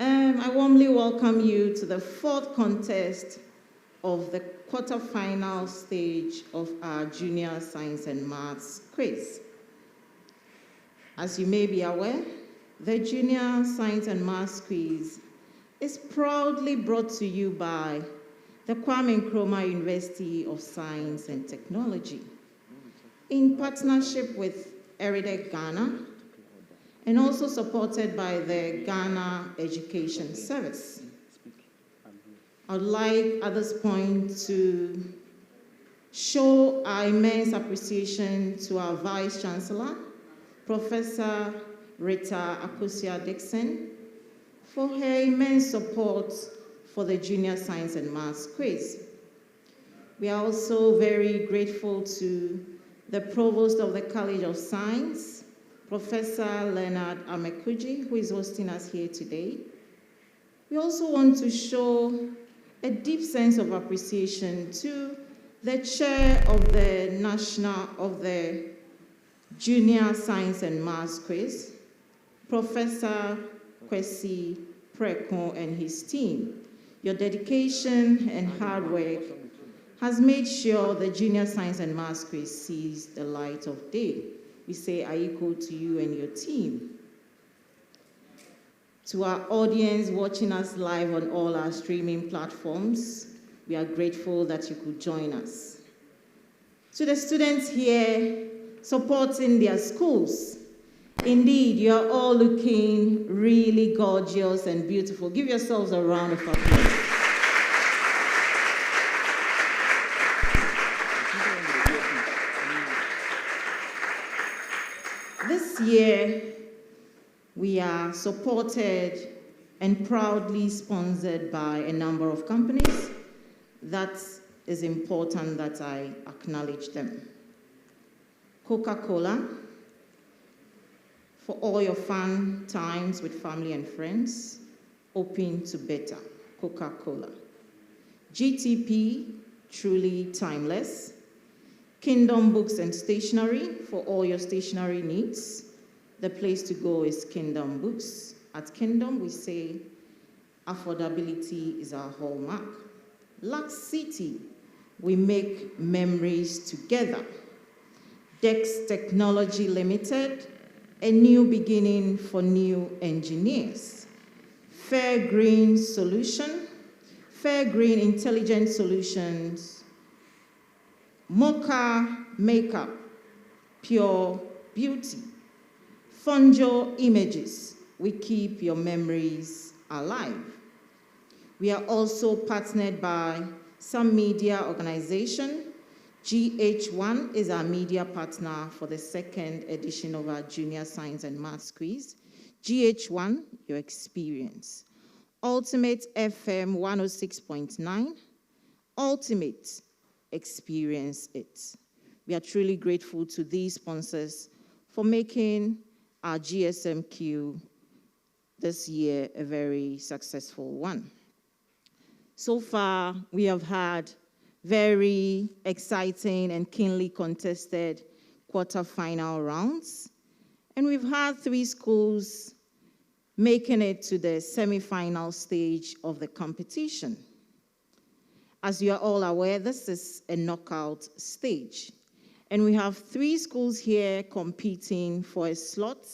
I warmly welcome you to the fourth contest of the quarterfinal stage of our Junior Science and Maths quiz. As you may be aware, the Junior Science and Maths quiz is proudly brought to you by the Kwame Nkrumah University of Science and Technology in partnership with Eridec Ghana, and also supported by the Ghana Education Service. I'd like at this point to show our immense appreciation to our Vice Chancellor, Professor Rita Akosua-Dixon, for her immense support for the Junior Science and Maths quiz. We are also very grateful to the Provost of the College of Science, Professor Leonard Amekuji, who is hosting us here today. We also want to show a deep sense of appreciation to the chair of the Junior Science and Maths quiz, Professor Kwesi Preko and his team. Your dedication and hard work has made sure the Junior Science and Maths quiz sees the light of day. We say Aiko to you and your team. To our audience watching us live on all our streaming platforms, we are grateful that you could join us. To the students here supporting their schools, indeed, you are all looking really gorgeous and beautiful. Give yourselves a round of applause. This year, we are supported and proudly sponsored by a number of companies. That is important that I acknowledge them. Coca-Cola, for all your fun times with family and friends, open to better, Coca-Cola. GTP, truly timeless. Kingdom Books and Stationery, for all your stationery needs. The place to go is Kingdom Books. At Kingdom, we say affordability is our hallmark. Lux City, we make memories together. Dex Technology Limited, a new beginning for new engineers. Fair Green Solution, Fair Green Intelligent Solutions. Mocha Makeup, Pure Beauty. Funjo Images, we keep your memories alive. We are also partnered by some media organization. GH1 is our media partner for the second edition of our Junior Science and Maths quiz. GH1, your experience. Ultimate FM 106.9, Ultimate, experience it. We are truly grateful to these sponsors for making our JSMQ this year a very successful one. So far, we have had very exciting and keenly contested quarterfinal rounds, and we've had 3 schools making it to the semi-final stage of the competition. As you are all aware, this is a knockout stage, and we have 3 schools here competing for a slot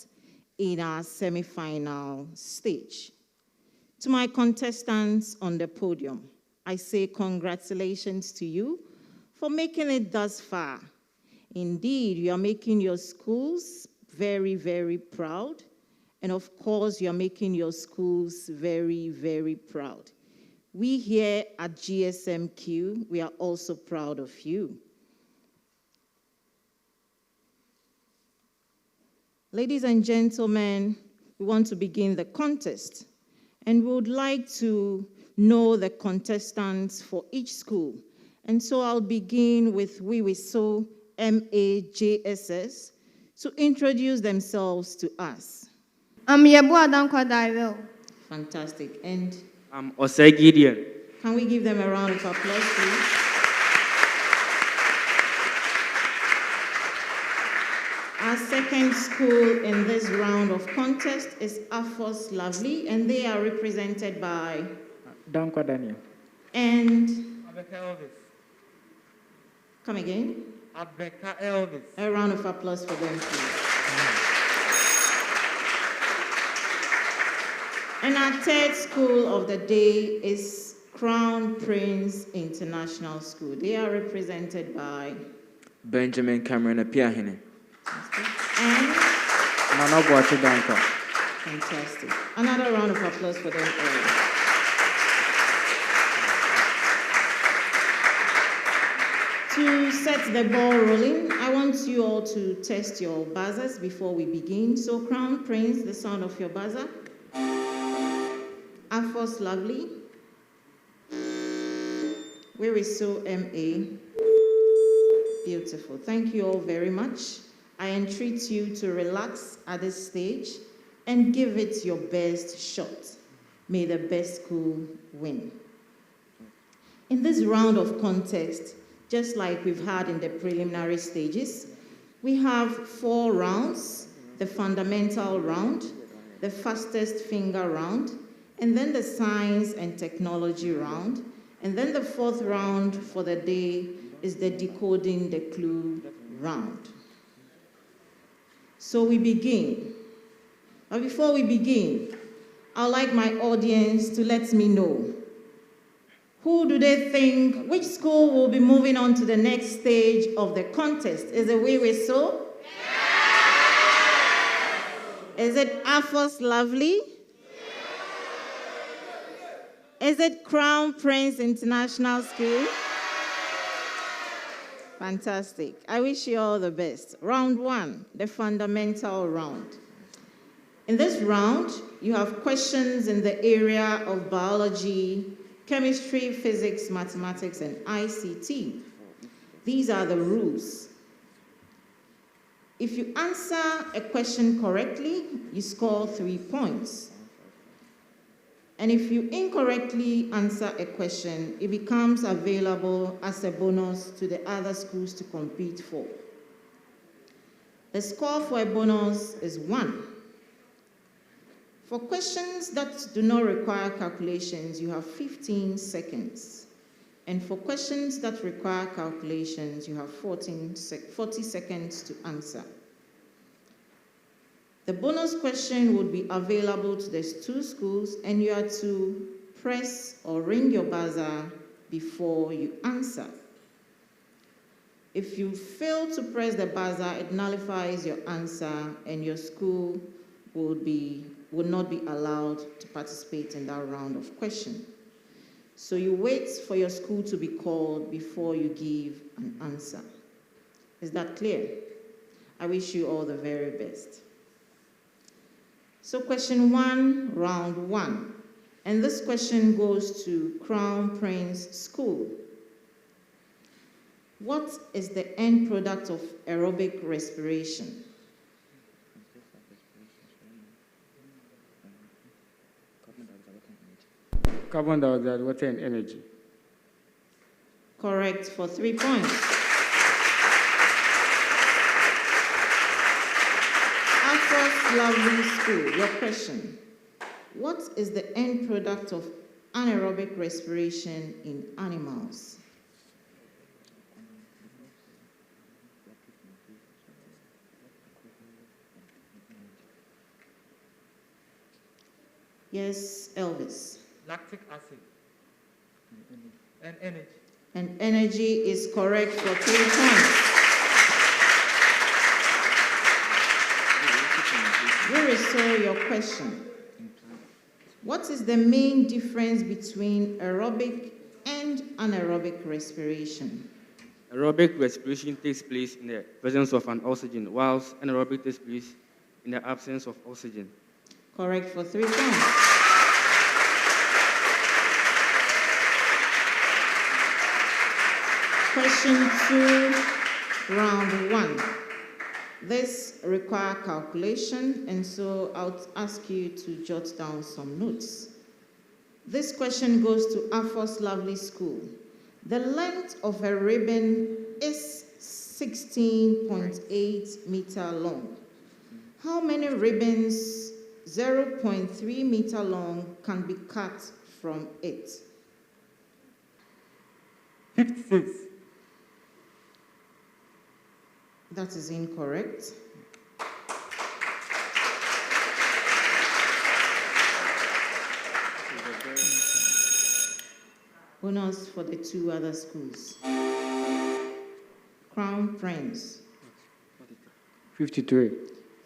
in our semi-final stage. To my contestants on the podium, I say congratulations to you for making it thus far. Indeed, you are making your schools very, very proud, and of course, you are making your schools very, very proud. We here at JSMQ, we are also proud of you. Ladies and gentlemen, we want to begin the contest, and we would like to know the contestants for each school. And so I'll begin with WEWESO MA JSS to introduce themselves to us. I'm Yabu Adankwa Dairel. Fantastic. And I'm Osei Gideon. Can we give them a round of applause, please? Our second school in this round of contest is AFAUS Lovely, and they are represented by Dankwa Daniel. and Abeka Elvis. come again. Abeka Elvis. A round of applause for them, please. And our third school of the day is Crown Prince International School. They are represented by Benjamin Cameron Apiahine. and Nana Boachi Dankwa. fantastic. Another round of applause for them all. To set the ball rolling, I want you all to test your buzzers before we begin. So Crown Prince, the sound of your buzzer. AFAUS Lovely. WEWESO MA. Beautiful. Thank you all very much. I entreat you to relax at this stage and give it your best shot. May the best school win. In this round of contest, just like we've had in the preliminary stages, we have 4 rounds: the fundamental round, the fastest finger round, and then the science and technology round, and then the 4th round for the day is the decoding the clue round. So we begin. But before we begin, I'd like my audience to let me know, who do they think, which school will be moving on to the next stage of the contest? Is it WEWESO? Yes. Is it AFAUS Lovely? Is it Crown Prince International School? Fantastic. I wish you all the best. Round 1, the fundamental round. In this round, you have questions in the area of biology, chemistry, physics, mathematics, and ICT. These are the rules. If you answer a question correctly, you score 3 points. And if you incorrectly answer a question, it becomes available as a bonus to the other schools to compete for. The score for a bonus is 1. For questions that do not require calculations, you have 15 seconds. And for questions that require calculations, you have 40 seconds to answer. The bonus question would be available to these 2 schools, and you are to press or ring your buzzer before you answer. If you fail to press the buzzer, it nullifies your answer, and your school would not be allowed to participate in that round of questions. So you wait for your school to be called before you give an answer. Is that clear? I wish you all the very best. So question 1, round 1. And this question goes to Crown Prince School. What is the end product of aerobic respiration? Carbon dioxide, water, and energy. Correct for 3 points. AFAUS Lovely School, your question. What is the end product of anaerobic respiration in animals? Yes, Elvis. Lactic acid. And energy. And energy is correct for 3 points. WEWESO, your question. What is the main difference between aerobic and anaerobic respiration? Aerobic respiration takes place in the presence of an oxygen, whilst anaerobic takes place in the absence of oxygen. Correct for 3 points. Question 2, round 1. This requires calculation, and so I'll ask you to jot down some notes. This question goes to AFAUS Lovely School. The length of a ribbon is 16.8 meter long. How many ribbons 0.3 meter long can be cut from it? 56. That is incorrect. Bonus for the two other schools. Crown Prince. 53.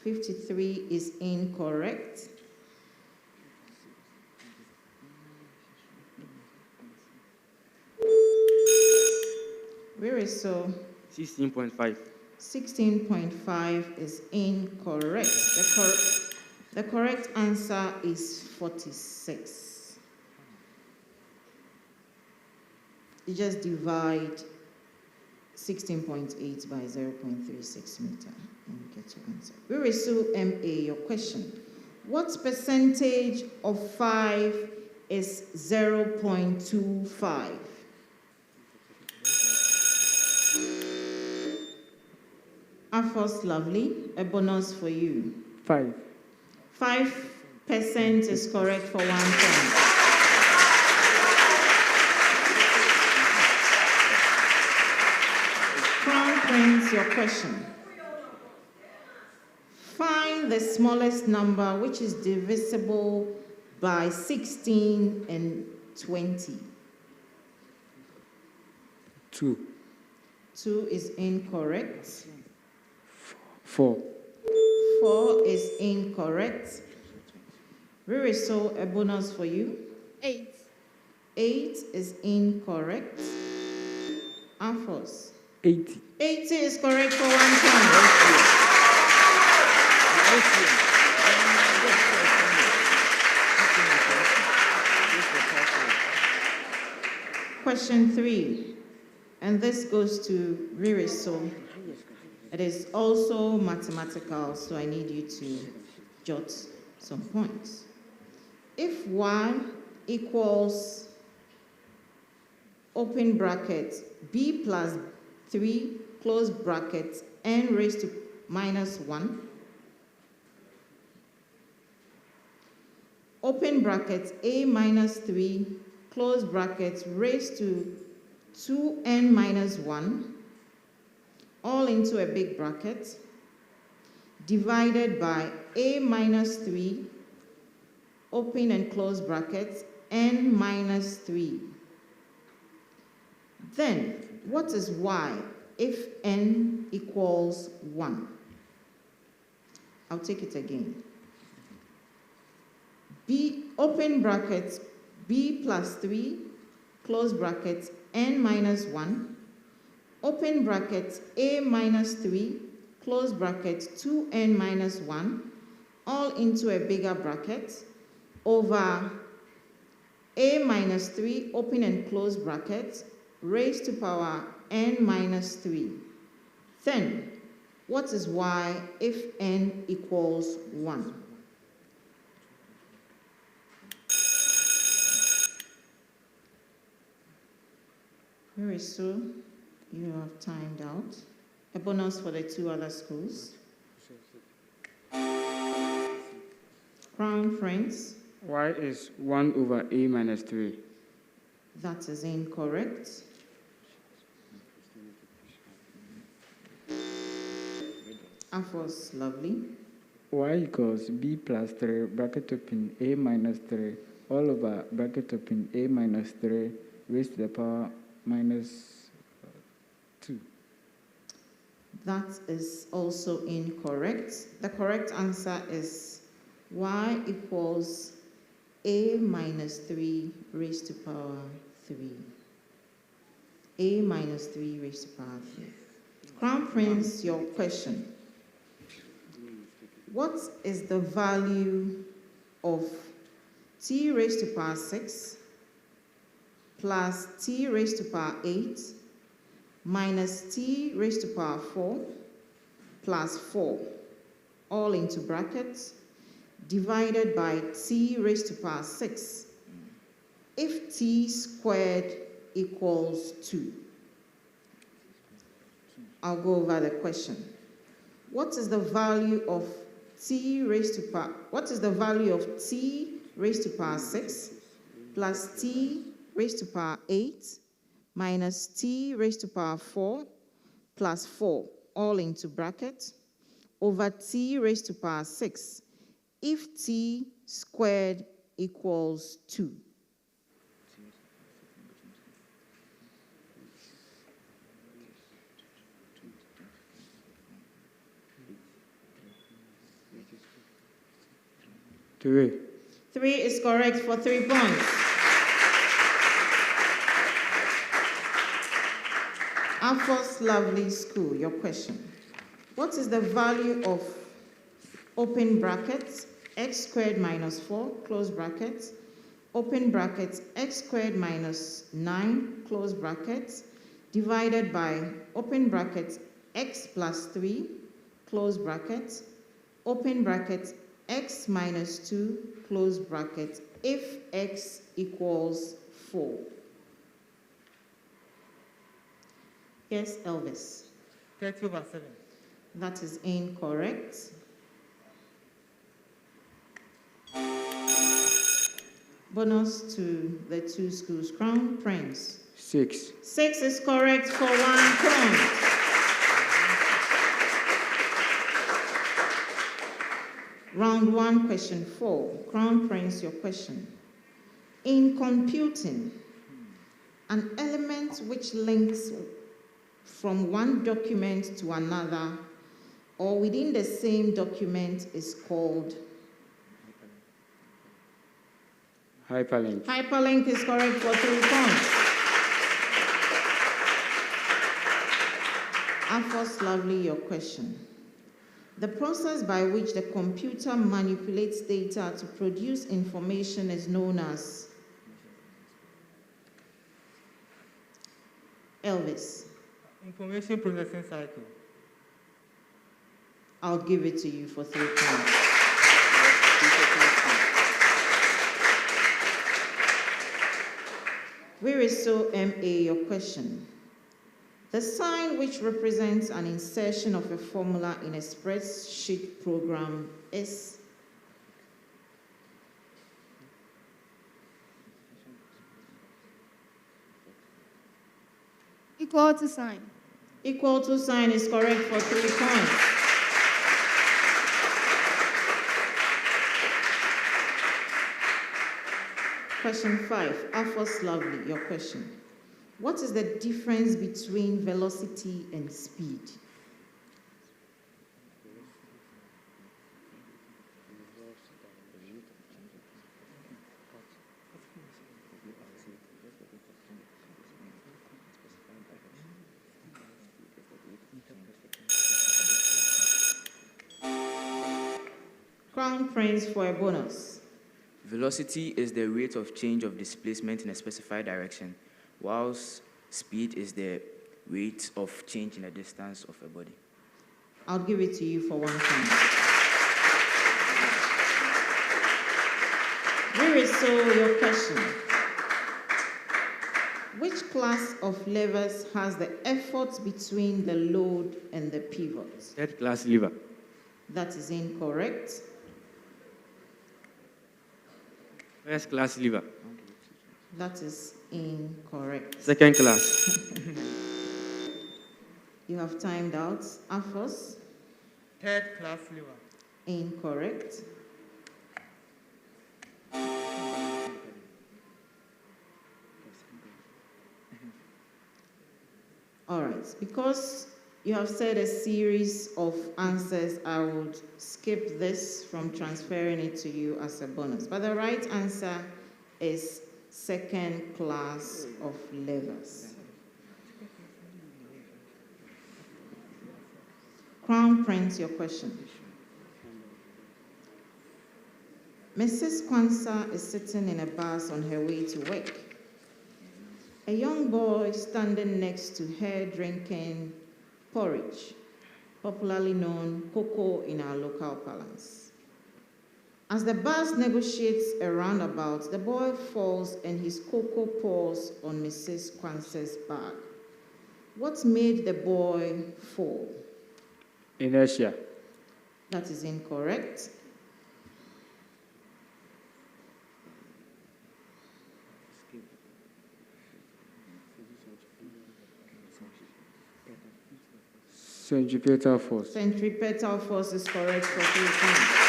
53 is incorrect. WEWESO. 16.5. 16.5 is incorrect. The correct answer is 46. You just divide 16.8 by 0.36 meter and you get your answer. WEWESO MA, your question. What percentage of 5 is 0.25? AFAUS, lovely. A bonus for you. 5. 5% is correct for 1 point. Crown Prince, your question. Find the smallest number which is divisible by 16 and 20. 2. 2 is incorrect. 4. 4 is incorrect. WEWESO, a bonus for you. 8. 8 is incorrect. AFAUS. 80. 80 is correct for 1 point. Question 3, and this goes to WEWESO. It is also mathematical, so I need you to jot some points. If y equals, open bracket, b plus 3, close bracket, n raised to minus 1, open bracket, a minus 3, close bracket, raised to 2n minus 1, all into a big bracket, divided by a minus 3, open and close brackets, n minus 3. Then, what is y if n equals 1? I'll take it again. B, open bracket, b plus 3, close bracket, n minus 1, open bracket, a minus 3, close bracket, 2n minus 1, all into a bigger bracket, over a minus 3, open and close bracket, raised to power n minus 3. Then, what is y if n equals 1? WEWESO, you have timed out. A bonus for the two other schools. Crown Prince. Y is 1 over a minus 3. That is incorrect. AFAUS, lovely. Y equals b plus 3 bracket open a minus 3 all over bracket open a minus 3 raised to the power minus 2. That is also incorrect. The correct answer is y equals a minus 3 raised to power 3. A minus 3 raised to power 3. Crown Prince, your question. What is the value of t raised to power 6 plus t raised to power 8 minus t raised to power 4 plus 4, all into brackets, divided by t raised to power 6, if t squared equals 2? I'll go over the question. What is the value of t raised to power? What is the value of t raised to power 6 plus t raised to power 8 minus t raised to power 4 plus 4, all into bracket, over t raised to power 6 if t squared equals 2? Three. 3 is correct for 3 points. AFAUS Lovely School, your question. What is the value of, open bracket, x squared minus 4, close bracket, open bracket, x squared minus 9, close bracket, divided by, open bracket, x plus 3, close bracket, open bracket, x minus 2, close bracket, if x equals 4? Yes, Elvis. 30/7. That is incorrect. Bonus to the 2 schools. Crown Prince. 6. 6 is correct for 1 point. Round 1, question 4. Crown Prince, your question. In computing, an element which links from one document to another or within the same document is called? Hyperlink. Hyperlink is correct for 3 points. AFAUS Lovely, your question. The process by which the computer manipulates data to produce information is known as? Elvis. Information processing cycle. I'll give it to you for 3 points. WEWESO MA, your question. The sign which represents an insertion of a formula in a spreadsheet program is? Equal to sign. Equal to sign is correct for 3 points. Question 5, AFAUS Lovely, your question. What is the difference between velocity and speed? Crown Prince for a bonus. Velocity is the rate of change of displacement in a specified direction, whilst speed is the rate of change in the distance of a body. I'll give it to you for 1 point. WEWESO, your question. Which class of levers has the effort between the load and the pivot? Third class lever. That is incorrect. First class lever. That is incorrect. Second class. You have timed out. AFAUS? Third class lever. Incorrect. All right, because you have said a series of answers, I would skip this from transferring it to you as a bonus. But the right answer is second class of levers. Crown Prince, your question. Mrs. Kwanzaa is sitting in a bus on her way to work. A young boy standing next to her drinking porridge, popularly known cocoa in our local parlance. As the bus negotiates a roundabout, the boy falls and his cocoa pours on Mrs. Kwanzaa's bag. What made the boy fall? Inertia. That is incorrect. Centripetal force. Centripetal force is correct for 3 points.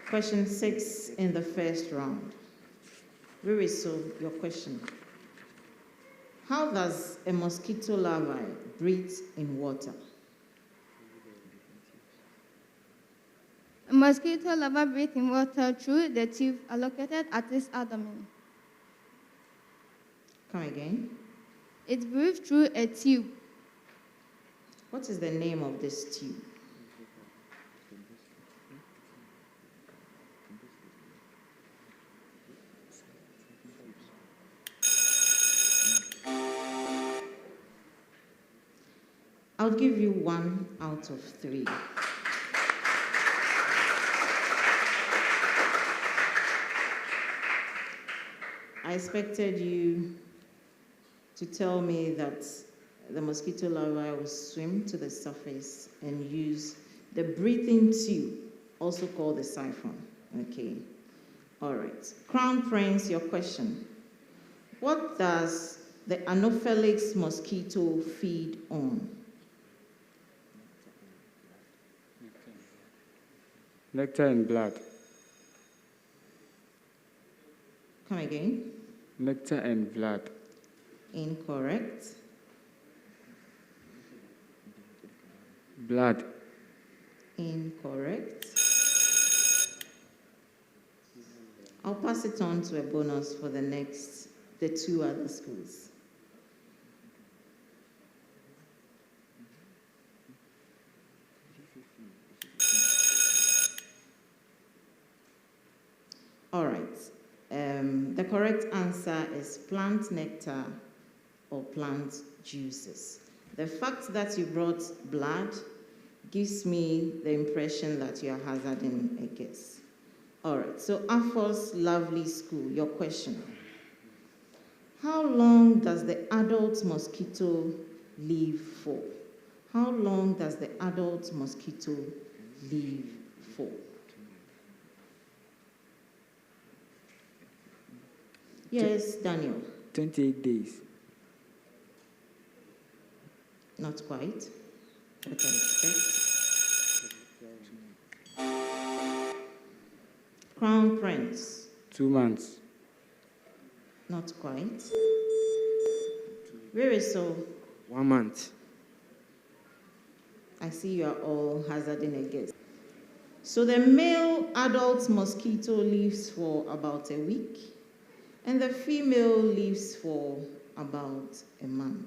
Question 6 in the first round. WEWESO, your question. How does a mosquito larvae breathe in water? A mosquito larva breathes in water through the tube allocated at its abdomen. Come again. It breathes through a tube. What is the name of this tube? I'll give you 1 out of 3. I expected you to tell me that the mosquito larvae will swim to the surface and use the breathing tube, also called the siphon. Okay. All right. Crown Prince, your question. What does the Anopheles mosquito feed on? Nectar and blood. Come again. Nectar and blood. Incorrect. Blood. Incorrect. I'll pass it on to a bonus for the 2 other schools. All right. The correct answer is plant nectar or plant juices. The fact that you brought blood gives me the impression that you are hazarding a guess. All right, so AFAUS Lovely School, your question. How long does the adult mosquito live for? How long does the adult mosquito live for? Yes, Daniel. 28 days. Not quite. What I expect. Crown Prince. 2 months. Not quite. WEWESO. 1 month. I see you are all hazarding a guess. So the male adult mosquito lives for about a week, and the female lives for about a month.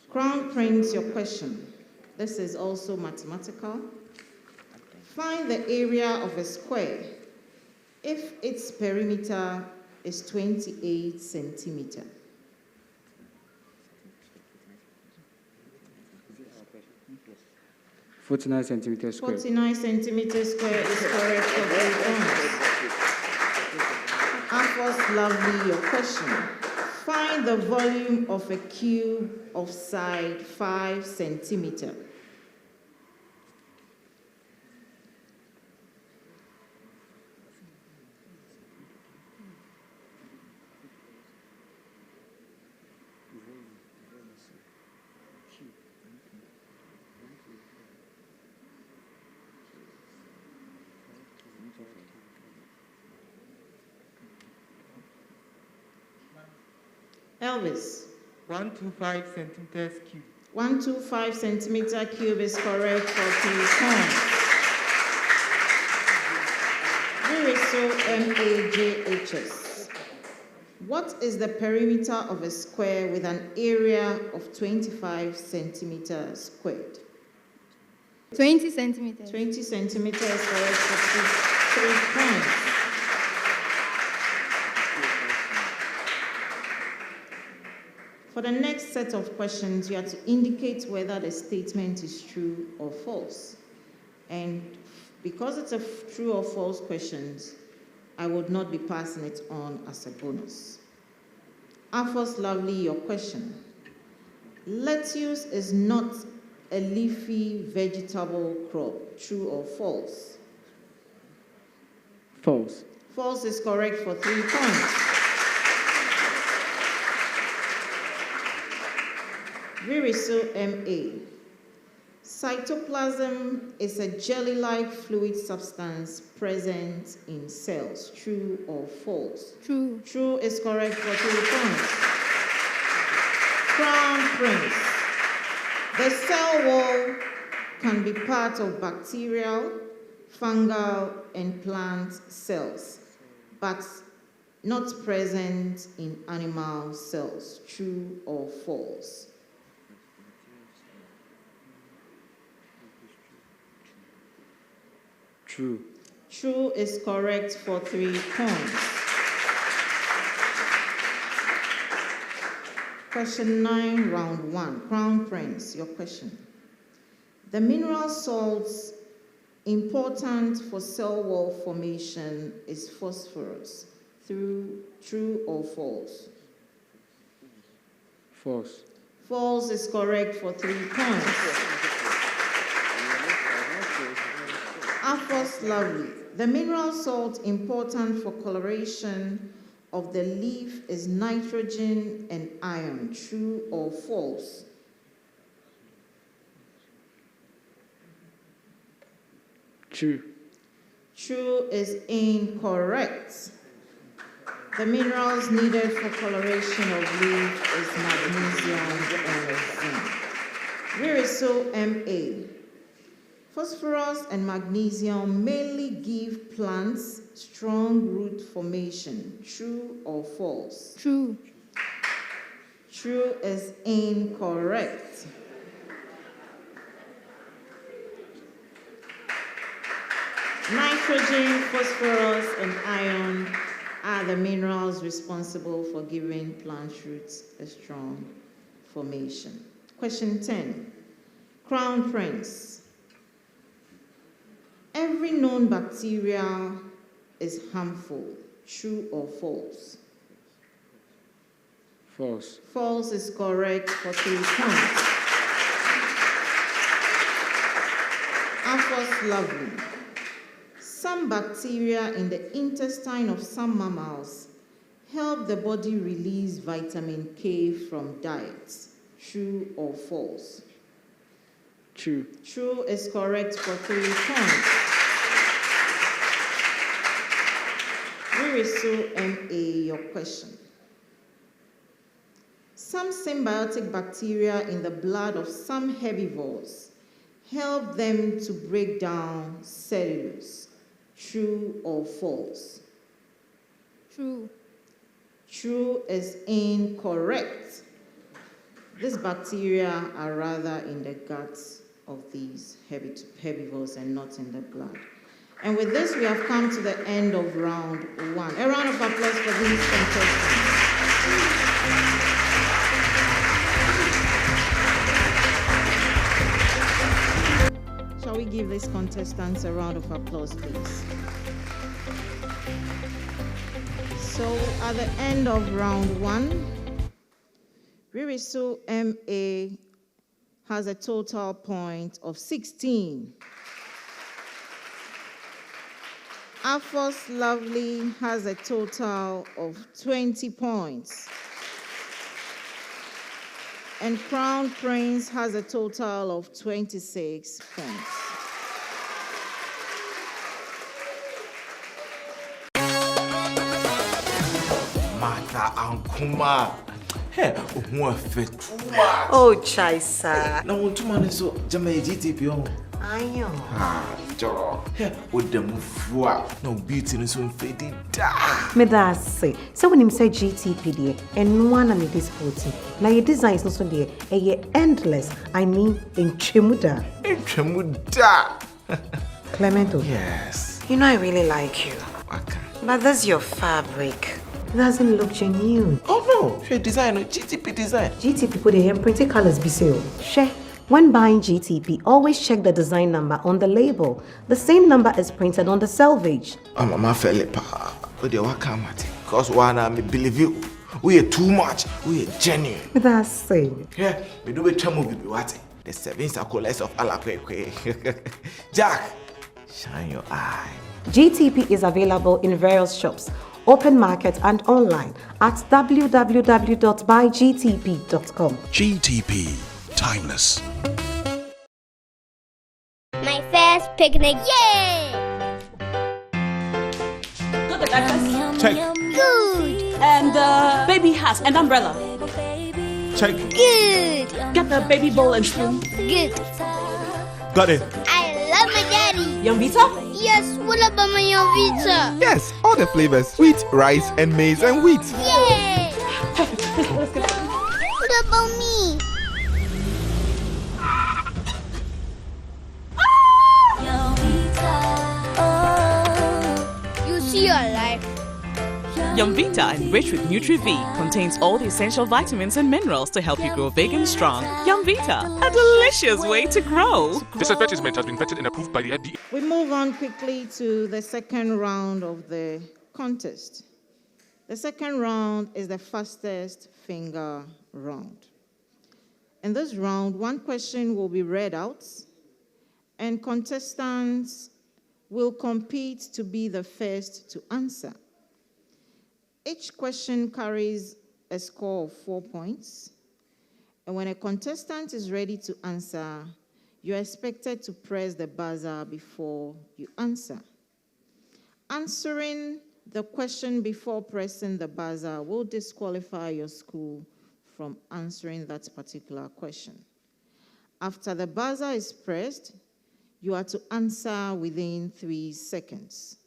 Crown Prince, your question. This is also mathematical. Find the area of a square if its perimeter is 28 centimeters. $49 centimeters square. 49 centimeters square is correct for 3 points. AFAUS Lovely, your question. Find the volume of a cube of side 5 centimeters. Elvis. 125 centimeters cube. 125 centimeter cube is correct for 3 points. WEWESO MAJHS. What is the perimeter of a square with an area of 25 centimeters squared? 20 centimeters. 20 centimeters correct for 3 points. For the next set of questions, you have to indicate whether the statement is true or false. And Because it's a true or false question, I would not be passing it on as a bonus. AFAUS Lovely, your question. Lettuce is not a leafy vegetable crop, true or false? False. False is correct for 3 points. WEWESO MA. Cytoplasm is a jelly-like fluid substance present in cells, true or false? True. True is correct for 3 points. Crown Prince. The cell wall can be part of bacterial, fungal, and plant cells, but not present in animal cells, true or false? True. True is correct for 3 points. Question 9, round 1. Crown Prince, your question. The mineral salts important for cell wall formation is phosphorus. True or false? False. False is correct for 3 points. AFAUS Lovely. The mineral salt important for coloration of the leaf is nitrogen and iron. True or false? True. True is incorrect. The minerals needed for coloration of leaf is magnesium and zinc. WEWESO MA. Phosphorus and magnesium mainly give plants strong root formation. True or false? True. True is incorrect. Nitrogen, phosphorus, and iron are the minerals responsible for giving plant roots a strong formation. Question 10. Crown Prince. Every known bacteria is harmful. True or false? False. False is correct for 3 points. AFAUS Lovely. Some bacteria in the intestine of some mammals help the body release vitamin K from diet. True or false? True. True is correct for 3 points. WEWESO MA, your question. Some symbiotic bacteria in the blood of some herbivores help them to break down cellulose. True or false? True. True is incorrect. These bacteria are rather in the guts of these herbivores and not in the blood. And with this, we have come to the end of round 1. A round of applause for these contestants. Shall we give these contestants a round of applause, please? So, at the end of round 1, WEWESO MA has a total point of 16. AFAUS Lovely has a total of 20 points. And Crown Prince has a total of 26 points. Mata Ankuma. Hey, Oh, Chaisa. now want to manage so Jamaica GTP on. Ayo. Joe. Hey, with the move. No beauty in some faded. Me da say. So when him say GTP and one of me this 40. Like your designs also there. Endless. I mean in Chimuda. Chemuda. Clemento. Yes. You know I really like you. Okay. But that's your fabric. It doesn't look genuine. Oh no, your design, GTP design. GTP put the printed colors be sale. She When buying GTP, always check the design number on the label. The same number is printed on the selvage. Mama Philippa, what do you come at? Because one I believe you. We are too much. We are genuine. That's it. Yeah, we do a trouble with what? The 7 circles of Alapeque. Jack, shine your eye. GTP is available in various shops, open market and online at www.buygtp.com. GTP, timeless. My first picnic, yay! Got the breakfast? Check. Good! And baby hat and umbrella? Check. Good! Get the baby bowl and spoon? Good! Got it. I love my daddy! Young Vita? Yes, what about my young Vita? Yes, all the flavors, wheat, rice, and maize and wheat. Yay! Let's go. What about me? You see your life. Young Vita, enriched with Nutri-V, contains all the essential vitamins and minerals to help you grow big and strong. Young Vita, a delicious way to grow. This advertisement has been vetted and approved by the FDA. We move on quickly to the second round of the contest. The second round is the fastest finger round. In this round, one question will be read out, and contestants will compete to be the first to answer. Each question carries a score of 4 points, and when a contestant is ready to answer, you're expected to press the buzzer before you answer. Answering the question before pressing the buzzer will disqualify your school from answering that particular question. After the buzzer is pressed, you are to answer within 3 seconds.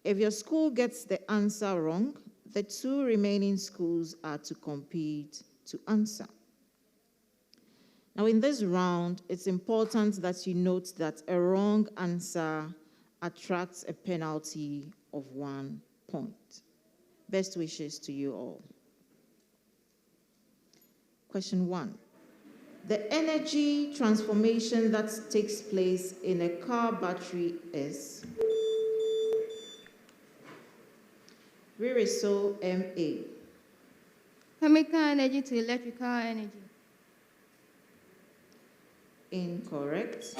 If your school gets the answer wrong, the 2 remaining schools are to compete to answer. Now, in this round, it's important that you note that a wrong answer attracts a penalty of 1 point. Best wishes to you all. Question 1. The energy transformation that takes place in a car battery is WEWESO MA. Chemical energy to electrical energy. Incorrect.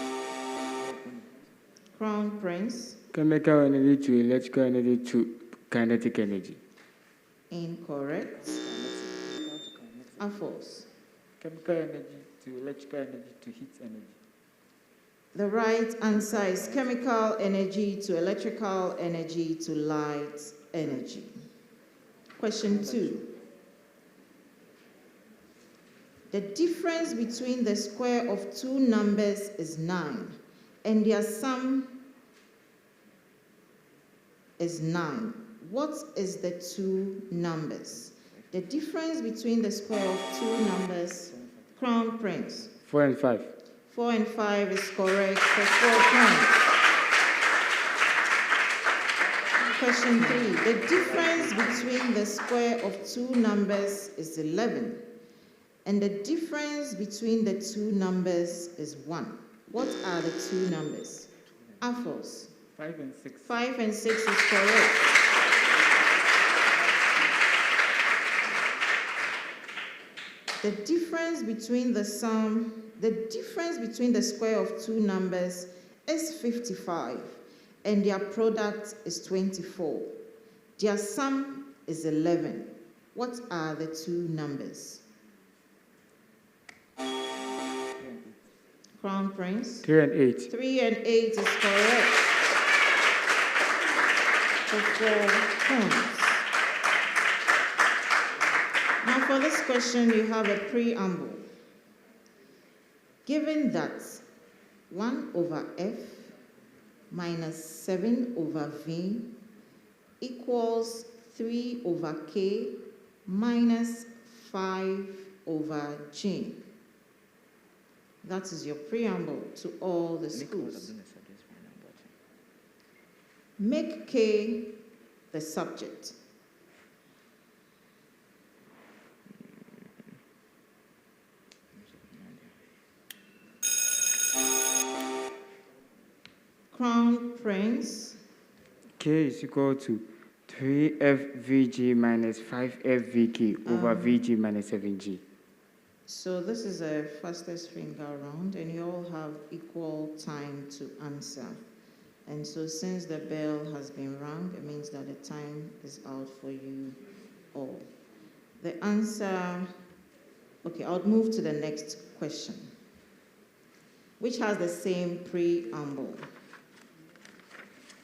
Crown Prince. Chemical energy to electrical energy to kinetic energy. Incorrect. AFAUS. Chemical energy to electrical energy to heat energy. The right answer is chemical energy to electrical energy to light energy. Question 2. The difference between the square of 2 numbers is 9, and their sum is 9. What is the 2 numbers? The difference between the square of 2 numbers, Crown Prince. 4 and 5. 4 and 5 is correct for 4 points. Question 3. The difference between the square of 2 numbers is 11, and the difference between the 2 numbers is 1. What are the 2 numbers? AFAUS. 5 and 6. 5 and 6 is correct. The difference between the square of 2 numbers is 55, and their product is 24. Their sum is 11. What are the 2 numbers? Crown Prince. 3 and 8. 3 and 8 is correct for 4 points. Now for this question, you have a preamble. Given that 1 over F minus 7 over V equals 3 over K minus 5 over G. That is your preamble to all the schools. Make K the subject. Prince. K is equal to 3FVG minus 5FVK over VG minus 7G. So this is a fastest finger round, and you all have equal time to answer. And so since the bell has been rung, it means that the time is out for you all. The answer, okay, I'll move to the next question, which has the same preamble.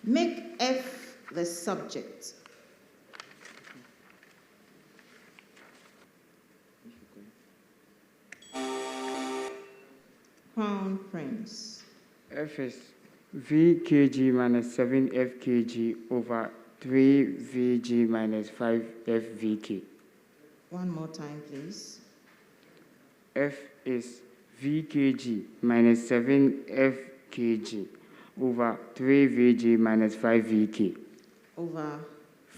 Make F the subject. Crown Prince. F is VKG minus 7FKG over 3VG minus 5FVK. One more time, please. F is VKG minus 7FKG over 3VG minus 5VK. Over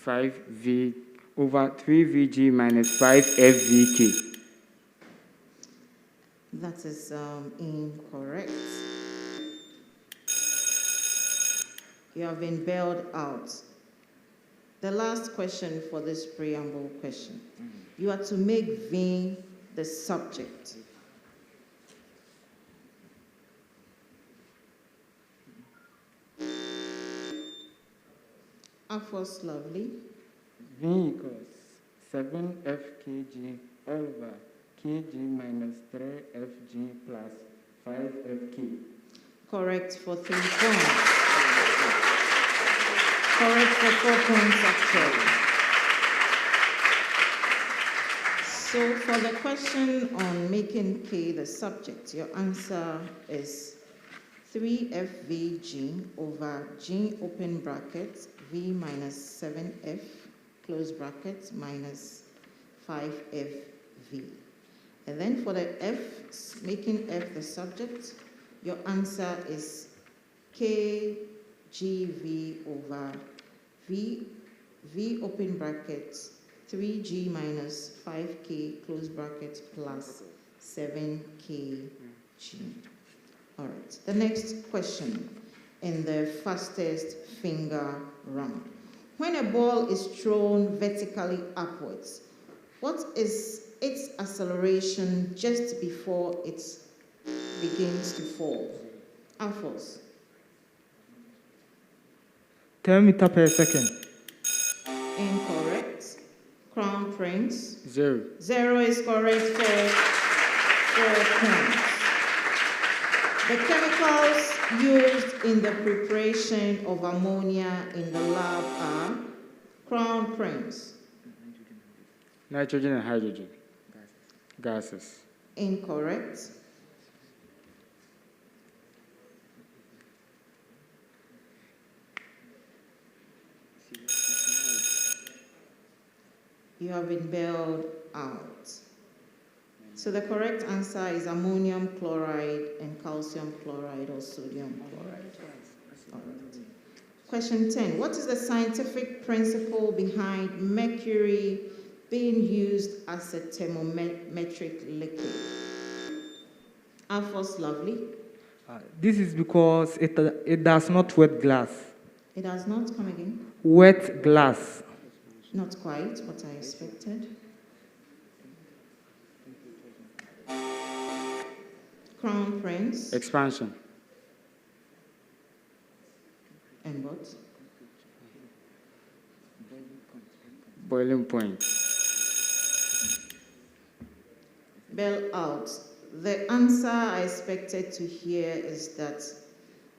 5V over 3VG minus 5FVK. That is incorrect. You have been bailed out. The last question for this preamble question. You are to make V the subject. AFAUS Lovely. V equals 7FKG over KG minus 3FG plus 5FK. Correct for 3 points. Correct for 4 points, actually. So for the question on making K the subject, your answer is 3FVG over G open bracket V minus 7F close bracket minus 5FV. And then for the F, making F the subject, your answer is KGV over V open bracket 3G minus 5K close bracket plus 7KG. All right, the next question in the fastest finger round. When a ball is thrown vertically upwards, what is its acceleration just before it begins to fall? AFAUS. 10 meters per second. Incorrect. Crown Prince. 0. 0 is correct for 4 points. The chemicals used in the preparation of ammonia in the lab are Crown Prince. Nitrogen and hydrogen gases. Incorrect. You have been bailed out. So the correct answer is ammonium chloride and calcium chloride or sodium chloride. All right. Question 10. What is the scientific principle behind mercury being used as a thermometric liquid? AFAUS Lovely. This is because it does not wet glass. It does not come again. Wet glass. Not quite what I expected. Crown Prince. Expansion. And what? Boiling point. Bell out. The answer I expected to hear is that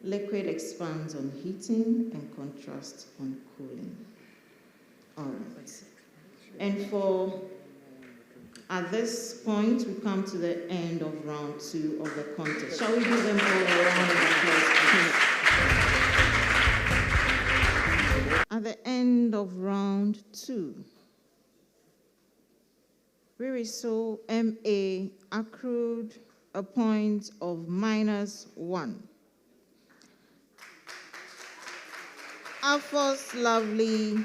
liquid expands on heating and contrasts on cooling. All right. And at this point, we come to the end of round 2 of the contest. Shall we give them all a round of applause, please? At the end of round 2, WEWESO MA accrued a point of -1. AFAUS Lovely,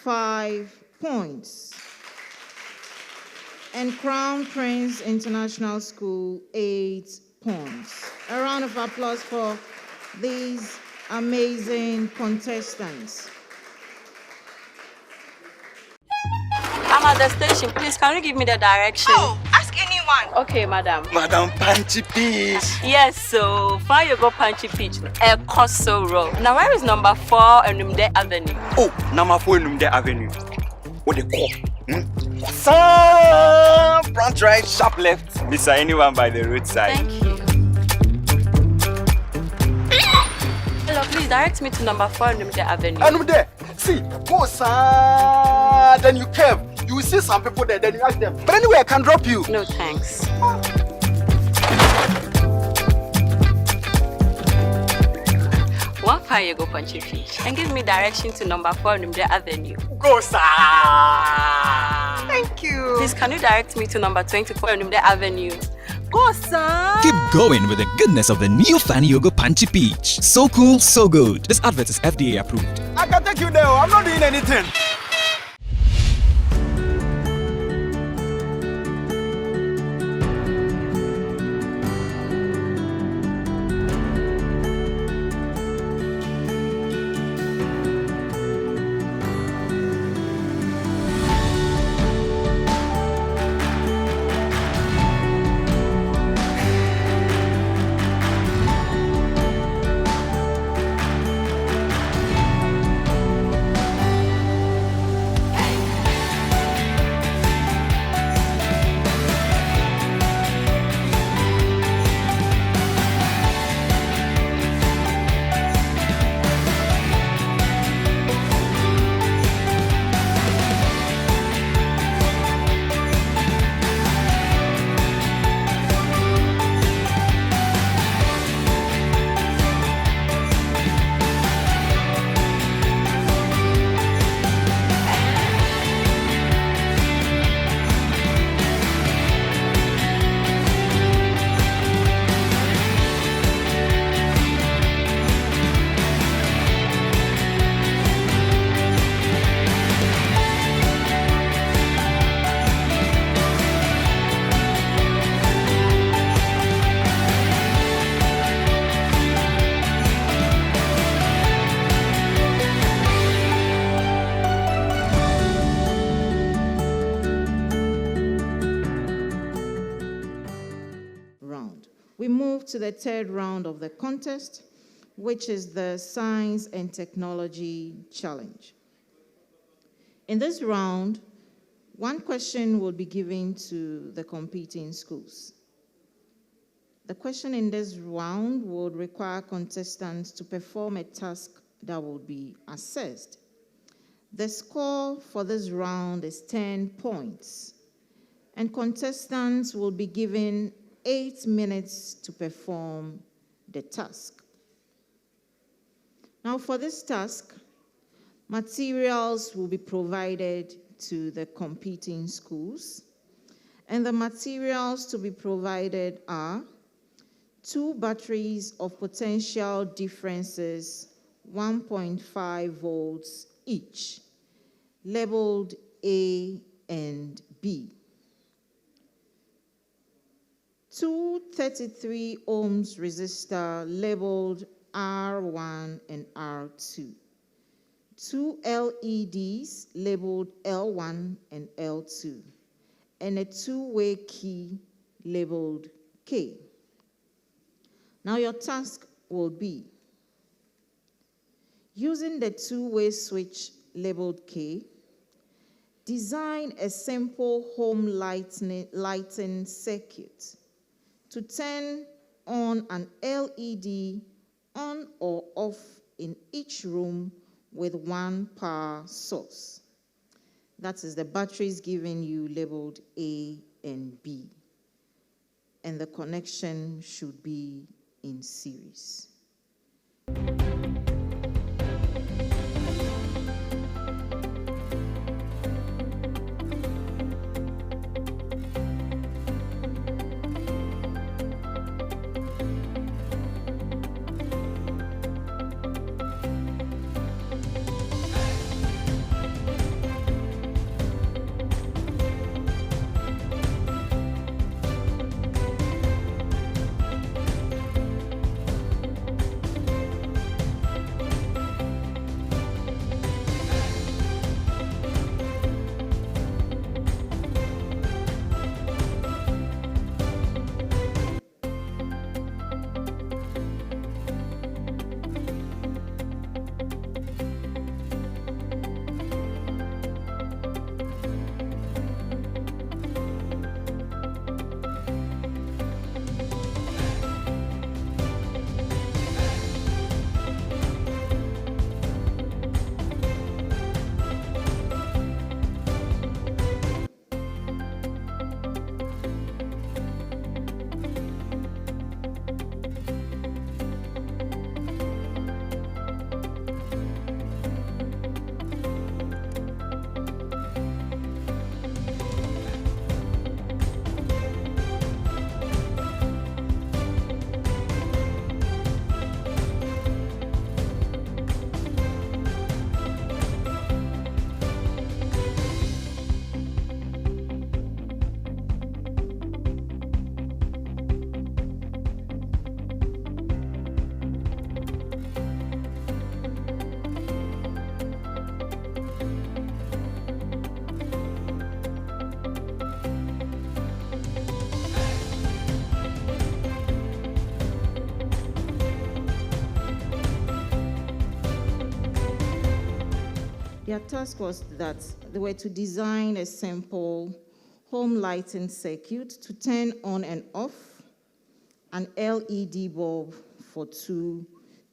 5 points. And Crown Prince International School, 8 points. A round of applause for these amazing contestants. I'm at the station. Please, can you give me the direction? Oh, ask anyone. Okay, madam. Madam Punchy Peach. Yes, so far you go Punchy Peach. A Coso Road. Now, where is number 4 Enumde Avenue? Oh, number 4 Enumde Avenue. What they call? Front right, sharp left. Miss anyone by the roadside. Thank you. Hello, please direct me to number 4 Enumde Avenue. Enumde, see, go sir. Then you curve. You will see some people there, then you ask them. But anyway, I can drop you. No, thanks. One fire you go Punchy Peach and give me direction to number 4 Enumde Avenue. Go sir. Thank you. Please, can you direct me to number 24 Enumde Avenue? Go, sir. Keep going with the goodness of the new Fanny Yogo Punchy Peach. So cool, so good. This advert is FDA approved. I can take you there. I'm not doing anything. To the third round of the contest, which is the Science and Technology Challenge. In this round, one question will be given to the competing schools. The question in this round would require contestants to perform a task that will be assessed. The score for this round is 10 points, and contestants will be given 8 minutes to perform the task. Now, for this task, materials will be provided to the competing schools, and the materials to be provided are 2 batteries of potential differences 1.5 volts each, labeled A and B. 2 33 ohms resistor labeled R1 and R2. 2 LEDs labeled L1 and L2. And a 2-way key labeled K. Now your task will be, using the 2-way switch labeled K, design a simple home lighting circuit to turn on an LED on or off in each room with one power source. That is the batteries given you labeled A and B. And the connection should be in series. Their task was that they were to design a simple home lighting circuit to turn on and off an LED bulb for 2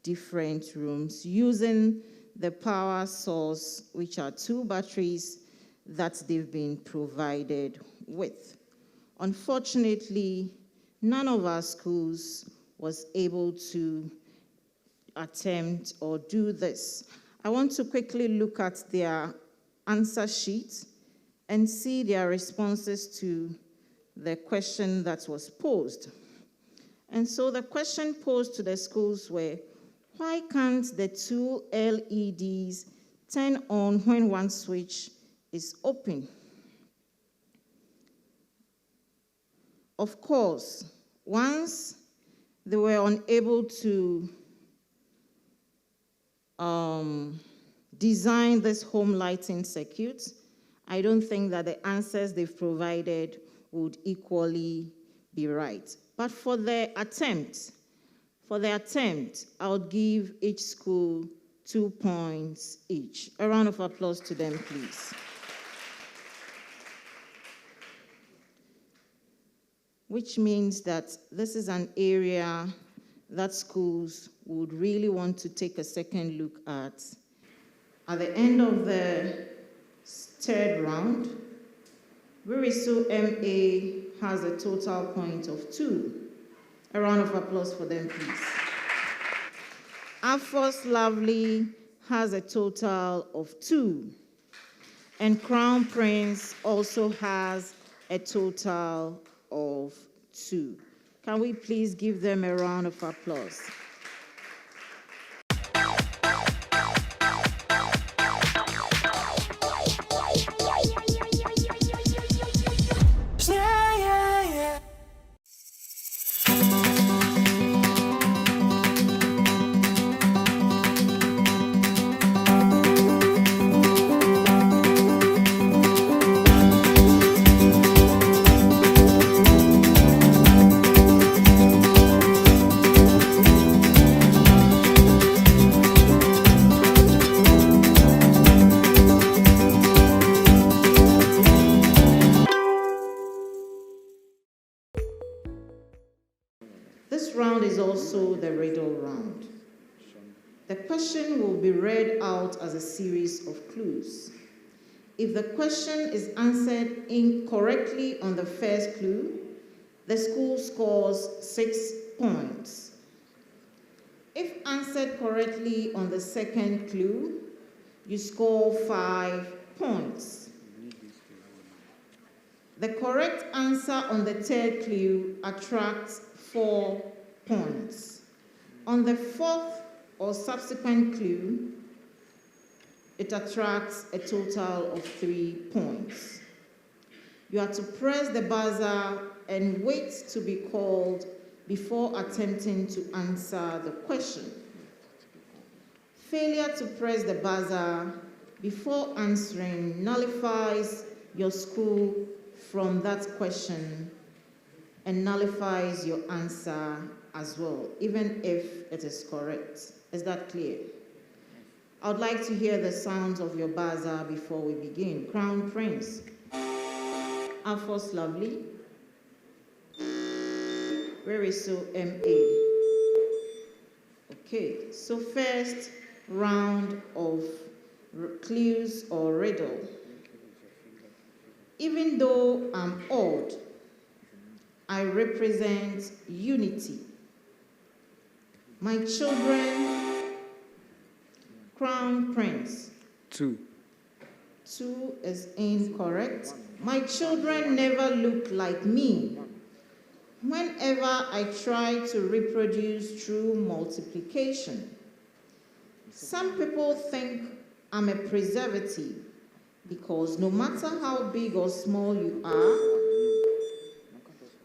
different rooms using the power source, which are 2 batteries that they've been provided with. Unfortunately, none of our schools was able to attempt or do this. I want to quickly look at their answer sheet and see their responses to the question that was posed. And so the question posed to the schools were, why can't the 2 LEDs turn on when one switch is open? Of course, once they were unable to design this home lighting circuit, I don't think that the answers they've provided would equally be right. But for their attempt, I would give each school 2 points each. A round of applause to them, please. Which means that this is an area that schools would really want to take a second look at. At the end of the 3rd round, WEWESO MA has a total point of 2. A round of applause for them, please. AFAUS Lovely has a total of 2. And Crown Prince also has a total of 2. Can we please give them a round of applause? This round is also the riddle round. The question will be read out as a series of clues. If the question is answered incorrectly on the first clue, the school scores 6 points. If answered correctly on the second clue, you score 5 points. The correct answer on the third clue attracts 4 points. On the fourth or subsequent clue, it attracts a total of 3 points. You are to press the buzzer and wait to be called before attempting to answer the question. Failure to press the buzzer before answering nullifies your school from that question and nullifies your answer as well, even if it is correct. Is that clear? I would like to hear the sounds of your buzzer before we begin. Crown Prince. AFAUS Lovely. WEWESO MA. Okay, so first round of clues or riddle. Even though I'm odd, I represent unity. My children, Crown Prince. 2. 2 is incorrect. My children never look like me. Whenever I try to reproduce through multiplication, some people think I'm a preservative because no matter how big or small you are,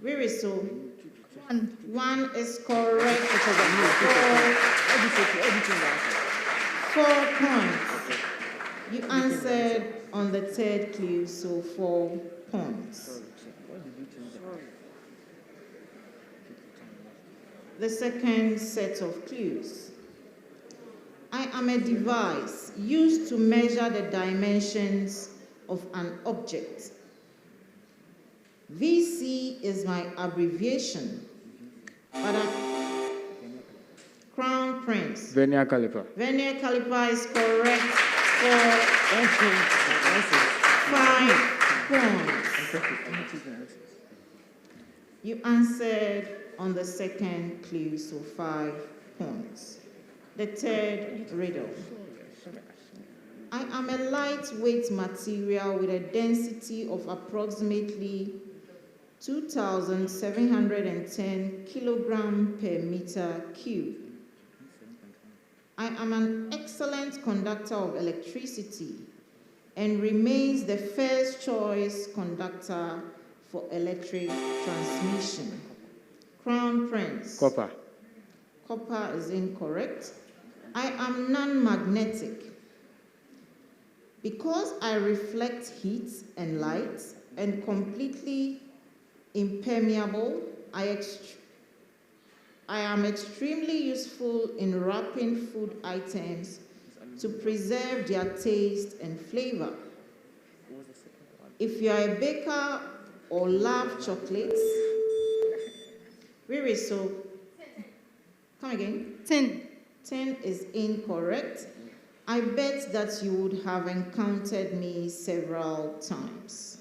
WEWESO, 1 is correct. 4 points. You answered on the third clue, so 4 points. The second set of clues. I am a device used to measure the dimensions of an object. VC is my abbreviation, but Crown Prince. Vernier caliper. Vernier caliper is correct for 5 points. You answered on the second clue, so 5 points. The third riddle. I am a lightweight material with a density of approximately 2,710 kilogram per meter cube. I am an excellent conductor of electricity and remains the first choice conductor for electric transmission. Crown Prince. Copper. Copper is incorrect. I am non-magnetic. Because I reflect heat and light and completely impermeable, I am extremely useful in wrapping food items to preserve their taste and flavor. If you are a baker or love chocolates, WEWESO. Come again? 10. 10 is incorrect. I bet that you would have encountered me several times.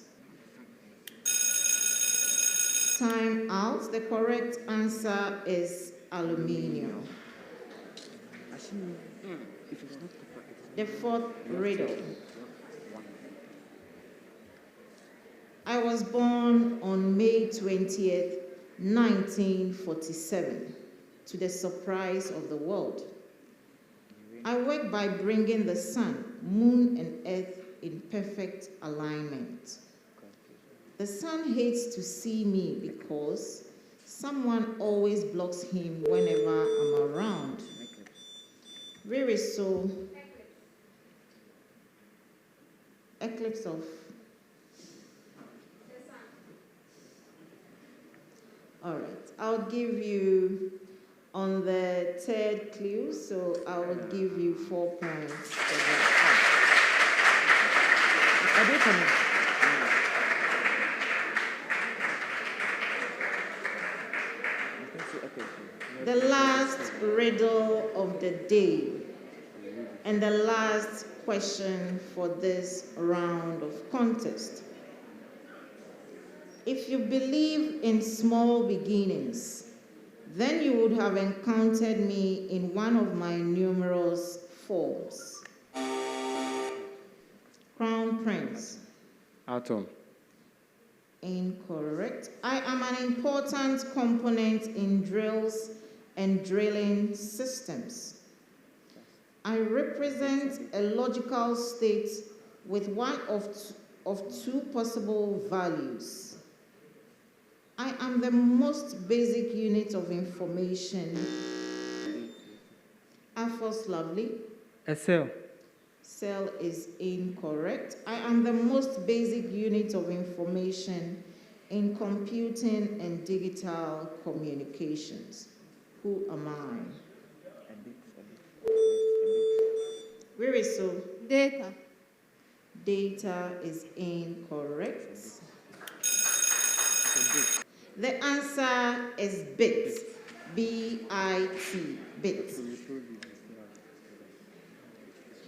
Time out. The correct answer is aluminium. The fourth riddle. I was born on May 20th, 1947, to the surprise of the world. I work by bringing the sun, moon, and earth in perfect alignment. The sun hates to see me because someone always blocks him whenever I'm around. WEWESO. Eclipse of. All right, I'll give you on the third clue, so I will give you 4 points for that. The last riddle of the day and the last question for this round of contest. If you believe in small beginnings, then you would have encountered me in one of my numerous forms. Crown Prince. Atom. Incorrect. I am an important component in drills and drilling systems. I represent a logical state with one of two possible values. I am the most basic unit of information. AFAUS lovely. A cell. Cell is incorrect. I am the most basic unit of information in computing and digital communications. Who am I? WEWESO. Data. Data is incorrect. The answer is bit. B-I-T, bit.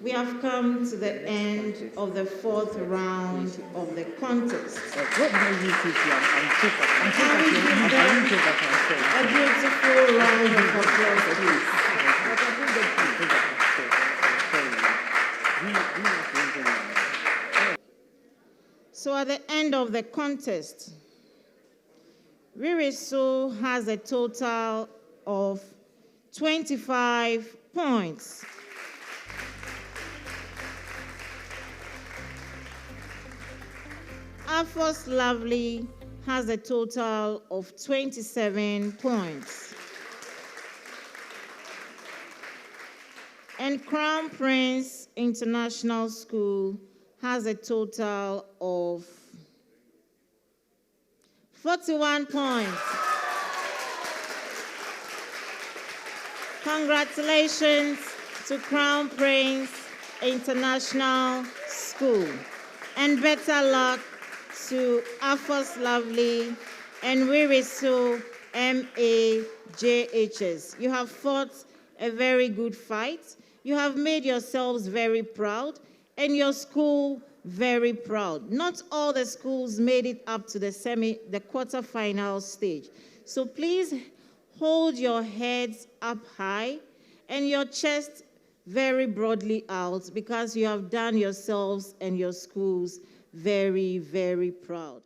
We have come to the end of the fourth round of the contest. Can we give them a beautiful round of applause, please? So at the end of the contest, WEWESO has a total of 25 points. AFAUS Lovely has a total of 27 points. And Crown Prince International School has a total of 41 points. Congratulations to Crown Prince International School. And better luck to AFAUS Lovely and WEWESO MA JHS. You have fought a very good fight. You have made yourselves very proud and your school very proud. Not all the schools made it up to the quarterfinal stage. So please hold your heads up high and your chest very broadly out, because you have done yourselves and your schools very, very proud.